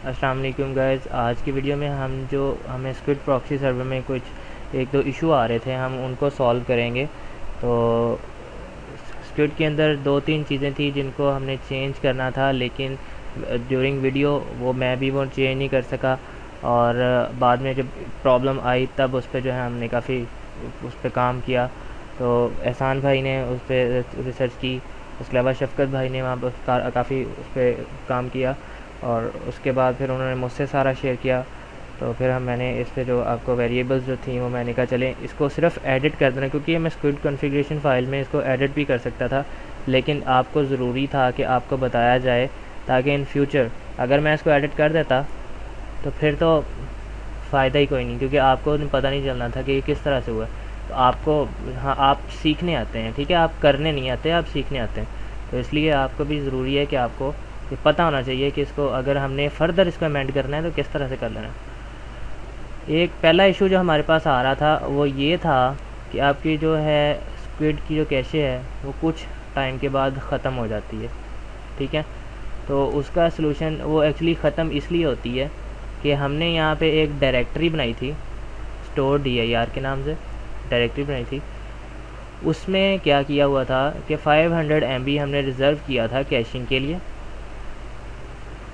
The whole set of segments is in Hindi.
अस्सलाम वालेकुम गाइस। आज की वीडियो में हमें स्क्विड प्रॉक्सी सर्वर में कुछ एक दो इशू आ रहे थे, हम उनको सॉल्व करेंगे। तो स्क्विड के अंदर दो तीन चीज़ें थी जिनको हमने चेंज करना था, लेकिन ड्यूरिंग वीडियो वो चेंज नहीं कर सका। और बाद में जब प्रॉब्लम आई तब उस पर जो है हमने काफ़ी उस पर काम किया। तो एहसान भाई ने उस पर रिसर्च की, उसके अलावा शफ़क़त भाई ने वहाँ पर काफ़ी उस पर काम किया, और उसके बाद फिर उन्होंने मुझसे सारा शेयर किया। तो फिर मैंने इस पे जो आपको वेरिएबल्स जो थी वो मैंने कहा चलें इसको सिर्फ एडिट कर देना, क्योंकि मैं स्क्विड कॉन्फ़िगरेशन फ़ाइल में इसको एडिट भी कर सकता था, लेकिन आपको ज़रूरी था कि आपको बताया जाए, ताकि इन फ्यूचर अगर मैं इसको एडिट कर देता तो फिर तो फ़ायदा ही कोई नहीं, क्योंकि आपको पता नहीं चलना था कि ये किस तरह से हुआ। तो आपको, हाँ, आप सीखने आते हैं, ठीक है, आप करने नहीं आते, आप सीखने आते हैं। तो इसलिए आपको भी ज़रूरी है कि आपको ये पता होना चाहिए कि इसको अगर हमने फ़र्दर इसको अमेंड करना है तो किस तरह से कर लेना है। एक पहला इशू जो हमारे पास आ रहा था वो ये था कि आपकी जो है स्क्विड की जो कैशे है वो कुछ टाइम के बाद ख़त्म हो जाती है, ठीक है। तो उसका सलूशन वो एक्चुअली ख़त्म इसलिए होती है कि हमने यहाँ पे एक डायरेक्टरी बनाई थी, स्टोर dir के नाम से डायरेक्टरी बनाई थी। उसमें क्या किया हुआ था कि 500 MB हमने रिज़र्व किया था कैशिंग के लिए।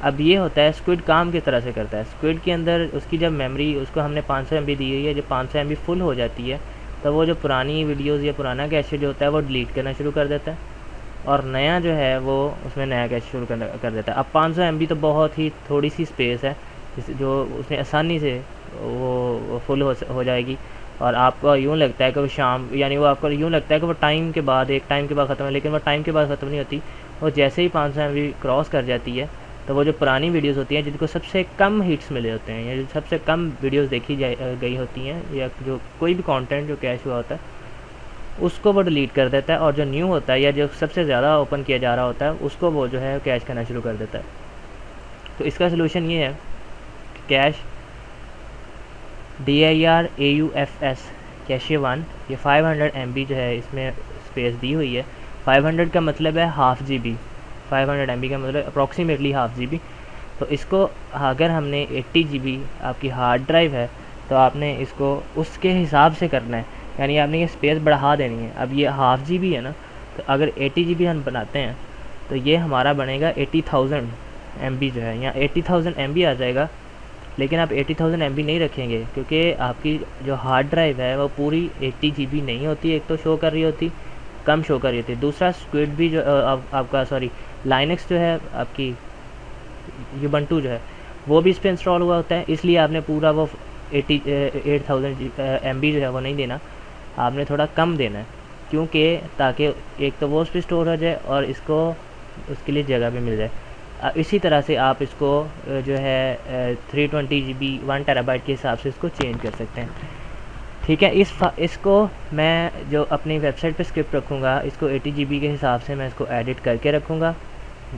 अब ये होता है, स्क्विड काम किस तरह से करता है। स्क्विड के अंदर उसकी जब मेमोरी, उसको हमने 500 MB दी हुई है, जब 500 MB फुल हो जाती है तो वो जो पुरानी वीडियोज़ या पुराना कैशे जो होता है वो डिलीट करना शुरू कर देता है, और नया जो है वो उसमें नया कैश शुरू कर देता है। अब 500 MB तो बहुत ही थोड़ी सी स्पेस है जो उसमें आसानी से वो फुल हो जाएगी, और आपको यूँ लगता है कि वो शाम, यानी वो आपको यूँ लगता है कि वो टाइम के बाद, एक टाइम के बाद ख़त्म है, लेकिन वो टाइम के बाद ख़त्म नहीं होती। वो जैसे ही 500 MB क्रॉस कर जाती है तो वो जो पुरानी वीडियोस होती हैं जिनको सबसे कम हिट्स मिले होते हैं, या जो सबसे कम वीडियोस देखी गई होती हैं, या जो कोई भी कंटेंट जो कैश हुआ होता है उसको वो डिलीट कर देता है, और जो न्यू होता है या जो सबसे ज़्यादा ओपन किया जा रहा होता है उसको वो जो है कैश करना शुरू कर देता है। तो इसका सलूशन ये है कि कैश DIR-AUFS कैशे 1, ये 500 MB जो है इसमें स्पेस दी हुई है। 500 का मतलब है हाफ़ GB, 500 MB का मतलब अप्रॉक्सीमेटली हाफ़ GB। तो इसको अगर हमने 80 GB आपकी हार्ड ड्राइव है तो आपने इसको उसके हिसाब से करना है, यानी आपने ये स्पेस बढ़ा देनी है। अब ये हाफ़ GB है ना, तो अगर 80 GB हम बनाते हैं तो ये हमारा बनेगा 80,000 MB जो है, यहाँ 80,000 MB आ जाएगा। लेकिन आप 80,000 MB नहीं रखेंगे, क्योंकि आपकी जो हार्ड ड्राइव है वो पूरी 80 GB नहीं होती, एक तो शो कर रही होती, कम शो कर रही होती। दूसरा स्क्विड भी जो आपका लाइनक्स जो है, आपकी यूबंटू जो है वो भी इस पर इंस्टॉल हुआ होता है, इसलिए आपने पूरा वो 8,000 MB जो है वो नहीं देना, आपने थोड़ा कम देना है, क्योंकि ताकि एक तो वो उस पर स्टोर हो जाए और इसको उसके लिए जगह भी मिल जाए। इसी तरह से आप इसको जो है 320 GB 1 TB के हिसाब से इसको चेंज कर सकते हैं, ठीक है। इसको मैं जो अपनी वेबसाइट पे स्क्रिप्ट रखूँगा, इसको 80 GB के हिसाब से मैं इसको एडिट करके रखूँगा।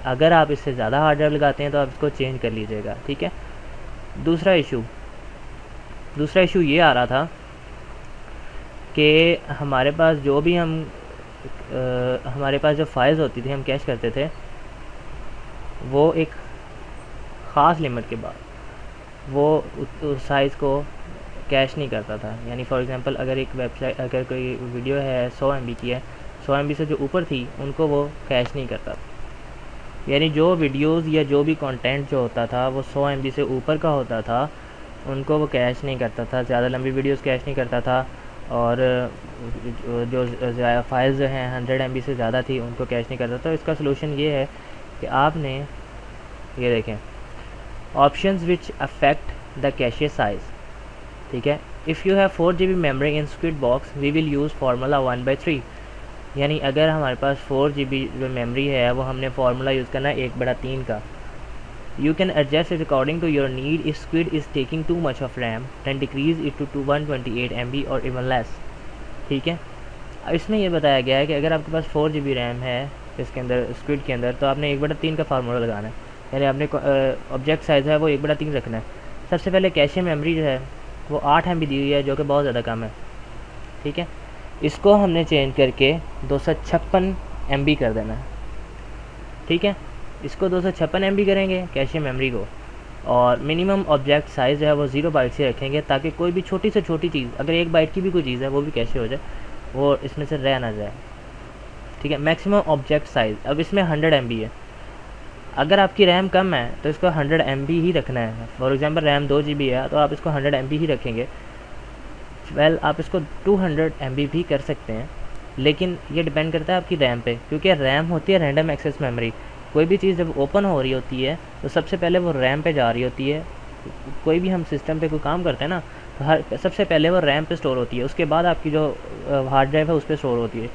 अगर आप इससे ज़्यादा हार्ड ड्राइव लगाते हैं तो आप इसको चेंज कर लीजिएगा, ठीक है। दूसरा इशू ये आ रहा था कि हमारे पास जो फाइल्स होती थी हम कैश करते थे, वो एक ख़ास लिमिट के बाद वो उस साइज़ को कैश नहीं करता था। यानी फॉर एग्ज़ाम्पल अगर कोई वीडियो है 100 MB की है, 100 MB से जो ऊपर थी उनको वो कैश नहीं करता। यानी जो वीडियोज़ या जो भी कंटेंट जो होता था वो 100 MB से ऊपर का होता था, उनको वो कैश नहीं करता था। ज़्यादा लंबी वीडियोज़ कैश नहीं करता था, और जो फाइल्स जो हैं 100 MB से ज़्यादा थी उनको कैश नहीं करता। तो इसका सलूशन ये है कि आपने ये देखें, options which affect the cache size, ठीक है। If you have 4 GB memory in squid box we will use formula 1/3। यानी अगर हमारे पास 4 GB जो मेमोरी है वो हमने फार्मूला यूज़ करना है 1/3 का। You can adjust it according to your need. If squid is taking too much of RAM then decrease it to 128 MB और इवन लेस, ठीक है। इसमें यह बताया गया है कि अगर आपके पास 4 GB रैम है इसके अंदर, स्क्विड के अंदर, तो आपने 1/3 का फार्मूला लगाना है, यानी आपने ऑब्जेक्ट साइज़ है वो 1/3 रखना है। सबसे पहले कैशे मेमोरी जो है वो 8 MB दी हुई है, जो कि बहुत ज़्यादा कम है, ठीक है। इसको हमने चेंज करके 256 MB कर देना है, ठीक है। इसको 256 MB करेंगे कैशे मेमोरी को, और मिनिमम ऑब्जेक्ट साइज़ जो है वो 0 बाइट से रखेंगे, ताकि कोई भी छोटी से छोटी चीज़, अगर 1 बाइट की भी कोई चीज़ है वो भी कैशे हो जाए, वो इसमें से रह ना जाए। ठीक है। मैक्सिमम ऑब्जेक्ट साइज़, अब इसमें 100 MB है। अगर आपकी रैम कम है तो इसको 100 MB ही रखना है। फॉर एग्जांपल रैम 2 GB है तो आप इसको 100 MB ही रखेंगे। वेल आप इसको 200 MB भी कर सकते हैं, लेकिन ये डिपेंड करता है आपकी रैम पे, क्योंकि रैम होती है रैंडम एक्सेस मेमोरी। कोई भी चीज़ जब ओपन हो रही होती है तो सबसे पहले वो रैम पे जा रही होती है। कोई भी हम सिस्टम पे कोई काम करते हैं ना, तो हर सबसे पहले वो रैम पे स्टोर होती है, उसके बाद आपकी जो हार्ड ड्राइव है उस पर स्टोर होती है।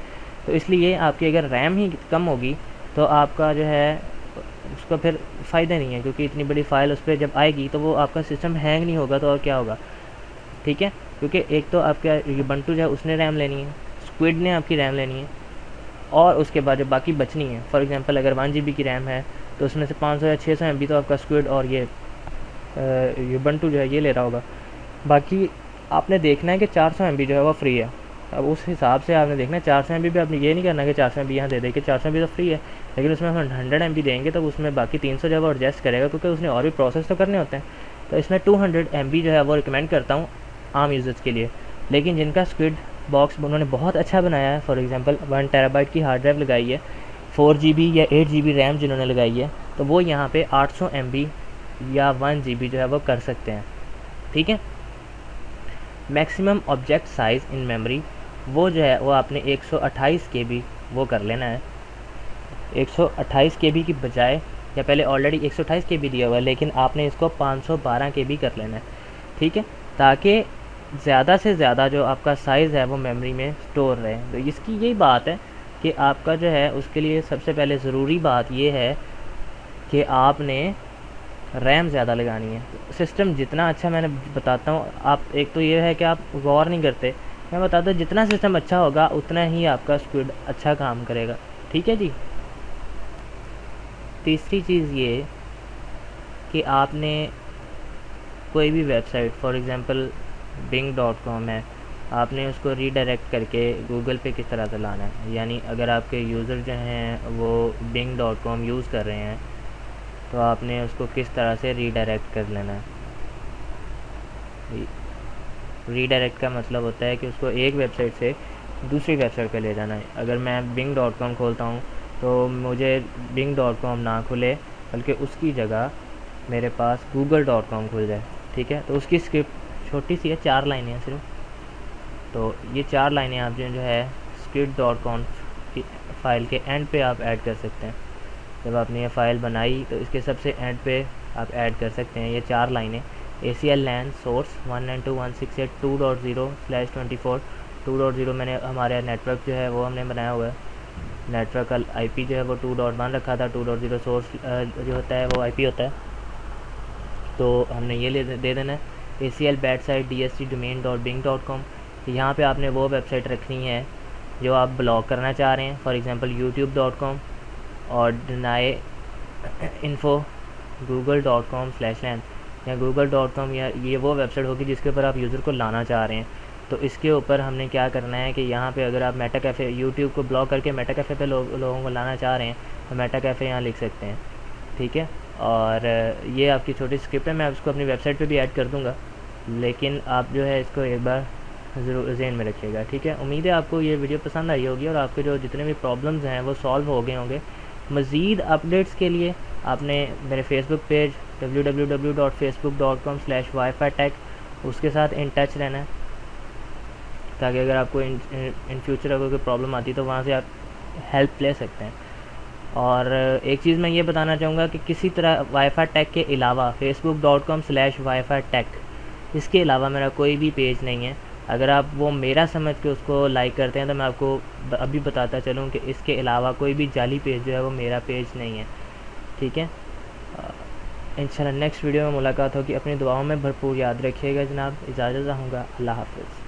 तो इसलिए आपकी अगर रैम ही कम होगी तो आपका जो है उसका फिर फ़ायदा नहीं है, क्योंकि इतनी बड़ी फ़ाइल उस पर जब आएगी तो वो आपका सिस्टम हैंग नहीं होगा तो और क्या होगा। ठीक है। क्योंकि एक तो आपका यूबंटू जो है उसने रैम लेनी है, स्क्विड ने आपकी रैम लेनी है, और उसके बाद जो बाकी बचनी है, फॉर एग्जांपल अगर 1 GB की रैम है तो उसमें से 500 या 600 MB तो आपका स्क्विड और ये यूबंटू जो है ये ले रहा होगा। बाकी आपने देखना है कि 400 MB जो है वो फ्री है। अब उस हिसाब से आपने देखना है 400 MB पे आपने ये नहीं करना कि 400 MB यहाँ दे दें कि 400 MB तो फ्री है, लेकिन उसमें हम 100 MB देंगे तो उसमें बाकी 300 जो है वो एडजस्ट करेगा, क्योंकि उसने और भी प्रोसेस तो करने होते हैं। तो इसमें 200 MB जो है वो रिकमेंड करता हूँ आम यूज़र्स के लिए। लेकिन जिनका स्क्विड बॉक्स उन्होंने बहुत अच्छा बनाया है, फॉर एग्जांपल 1 TB की हार्ड ड्राइव लगाई है, 4 GB या 8 GB रैम जिन्होंने लगाई है, तो वो यहाँ पे 800 MB या 1 GB जो है वो कर सकते हैं। ठीक है। Maximum object size in memory वो जो है वो आपने 128 KB वो कर लेना है। 128 KB की बजाय, या पहले ऑलरेडी 128 KB दिया हुआ है, लेकिन आपने इसको 512 KB कर लेना है। ठीक है। ताकि ज़्यादा से ज़्यादा जो आपका साइज़ है वो मेमोरी में स्टोर रहे। तो इसकी यही बात है कि आपका जो है उसके लिए सबसे पहले ज़रूरी बात ये है कि आपने रैम ज़्यादा लगानी है। सिस्टम जितना अच्छा, मैंने बताता हूँ, आप एक तो ये है कि आप गौर नहीं करते, मैं बताता हूँ जितना सिस्टम अच्छा होगा उतना ही आपका स्क्विड अच्छा काम करेगा। ठीक है जी। तीसरी चीज़ ये कि आपने कोई भी वेबसाइट, फॉर एग्ज़ाम्पल bing.com है, आपने उसको रीडायरेक्ट करके गूगल पे किस तरह से लाना है। यानी अगर आपके यूज़र जो हैं वो bing.com यूज़ कर रहे हैं तो आपने उसको किस तरह से रीडायरेक्ट कर लेना है। रीडायरेक्ट का मतलब होता है कि उसको एक वेबसाइट से दूसरी वेबसाइट पे ले जाना है। अगर मैं bing.com खोलता हूँ तो मुझे bing.com ना खुले, बल्कि उसकी जगह मेरे पास google.com खुल जाए। ठीक है। तो उसकी स्क्रिप्ट छोटी सी है, 4 लाइनें हैं सिर्फ। तो ये 4 लाइनें आप जो है script.com की फ़ाइल के एंड पे आप ऐड कर सकते हैं। जब आपने ये फ़ाइल बनाई तो इसके सबसे एंड पे आप ऐड कर सकते हैं ये 4 लाइनें। ACL LAN सोर्स 192.168.2.0/24 2.0 मैंने हमारे नेटवर्क जो है वो हमने बनाया हुआ है। नेटवर्क का IP जो है वो 2.1 रखा था। 2.0 सोर्स जो होता है वो IP होता है, तो हमने ये दे देना है ACL backside.dst-domain.bing.com। यहाँ पे आपने वो वेबसाइट रखनी है जो आप ब्लॉक करना चाह रहे हैं, फॉर एग्जांपल youtube.com, और deny info google.com/lan, या google.com, या ये वो वेबसाइट होगी जिसके ऊपर आप यूज़र को लाना चाह रहे हैं। तो इसके ऊपर हमने क्या करना है कि यहाँ पे अगर आप मेटा कैफ़े, यूट्यूब को ब्लॉक करके मेटा कैफ़े पे लोगों को लाना चाह रहे हैं तो मेटा कैफ़े यहाँ लिख सकते हैं। ठीक है। और ये आपकी छोटी स्क्रिप्ट है, मैं इसको अपनी वेबसाइट पे भी ऐड कर दूँगा, लेकिन आप जो है इसको एक बार ज़रूर ज़हन में रखिएगा। ठीक है। उम्मीद है आपको ये वीडियो पसंद आई होगी और आपके जो जितने भी प्रॉब्लम्स हैं वो सॉल्व हो गए होंगे। मज़ीद अपडेट्स के लिए आपने मेरे फेसबुक पेज www.facebook.com/wifi-tech उसके साथ इन टच रहना है, ताकि अगर आपको इन फ्यूचर अगर कोई प्रॉब्लम आती तो वहाँ से आप हेल्प ले सकते हैं। और एक चीज़ मैं ये बताना चाहूँगा कि किसी तरह वाईफाई टेक के अलावा facebook.com/wifi-tech इसके अलावा मेरा कोई भी पेज नहीं है। अगर आप वो मेरा समझ के उसको लाइक करते हैं तो मैं आपको अभी बताता चलूँ कि इसके अलावा कोई भी जाली पेज जो है वो मेरा पेज नहीं है। ठीक है। इंशाल्लाह नेक्स्ट वीडियो में मुलाकात होगी। अपनी दुआओं में भरपूर याद रखिएगा जनाब। इजाज़त चाहूँगा। अल्लाह हाफ़िज़।